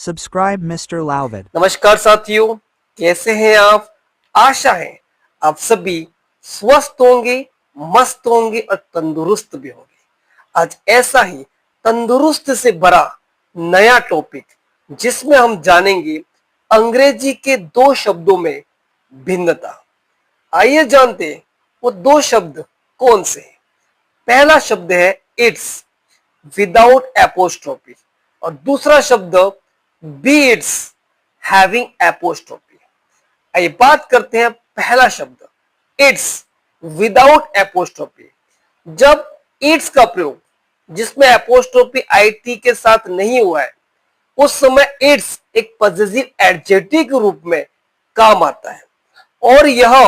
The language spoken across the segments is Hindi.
Subscribe Mr. Lalvid. नमस्कार साथियों, कैसे हैं आप? आशा है आप सभी स्वस्थ होंगे, मस्त होंगे और तंदुरुस्त भी होंगे। आज ऐसा ही तंदुरुस्त से भरा नया टॉपिक जिसमें हम जानेंगे अंग्रेजी के दो शब्दों में भिन्नता। आइए जानते हैं वो दो शब्द कौन से हैं। पहला शब्द है इट्स विदाउट एपोस्ट्रोफी और दूसरा शब्द बीट्स हैविंग एपोस्ट्रोफी। आइए बात करते हैं पहला शब्द इट्स विदाउट एपोस्ट्रोफी। जब इट्स का प्रयोग जिसमें एपोस्ट्रोफी आईटी के साथ नहीं हुआ है उस समय इट्स एक पॉजिटिव एडजेक्टिव के रूप में काम आता है और यह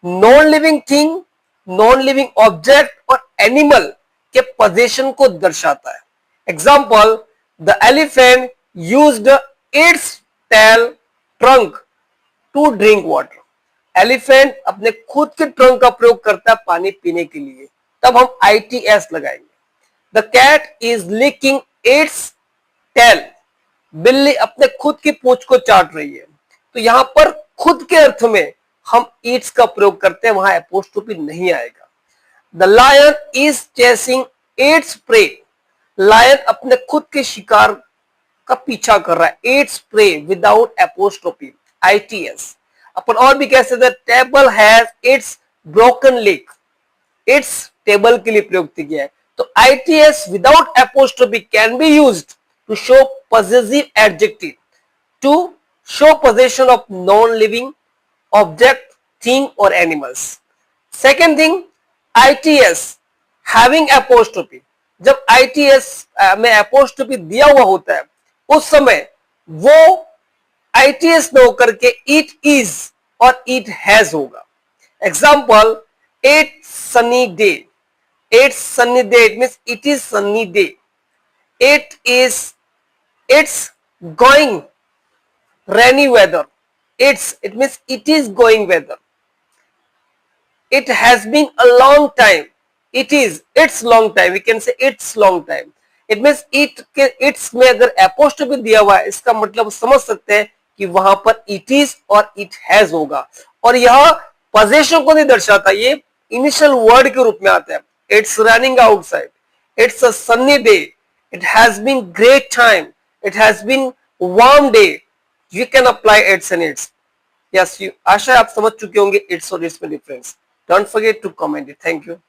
non living thing, non living object और एनिमल के पोजीशन को दर्शाता है। Example, the elephant used its tail trunk to drink water. Elephant अपने खुद के ट्रंक का प्रयोग करता है पानी पीने के लिए, तब हम ITS लगाएंगे। The cat is licking its tail. बिल्ली अपने खुद की पूंछ को चाट रही है। तो यहां पर खुद के अर्थ में हम इट्स का प्रयोग करते हैं, वहां एपोस्ट्रोफी नहीं आएगा। The lion is chasing its prey. Lion अपने खुद के शिकार का पीछा कर रहा है। Its prey without apostrophe ITS। अपन और भी कह सकते हैं table has its broken leg. Its table के लिए प्रयोग किया है। तो ITS without apostrophe can be used to show positive adjective, to show position of non living object, thing और animals. Second thing, ITS having apostrophe. जब ITS में एपोस्ट्रोफी दिया हुआ होता है उस समय वो ITS न होकर के इट इज और इट हैज होगा। Example, it's sunny day. It's sunny day, it means it is sunny day. It's going rainy weather. It means it is going weather. It has been a long time. It's long time. We can say it's long time. It means it's में अगर apostrophe दिया हुआ है इसका मतलब समझ सकते हैं कि वहां पर it is और it has होगा और यह पोजीशन को नहीं दर्शाता, ये इनिशियल वर्ड के रूप में आता है। It's running outside. It's a sunny day. It has been great time. It has been warm day. You can apply its and its. Yes, आशा आप समझ चुके होंगे इट्स और इट्स में difference. Don't forget to comment it. Thank you.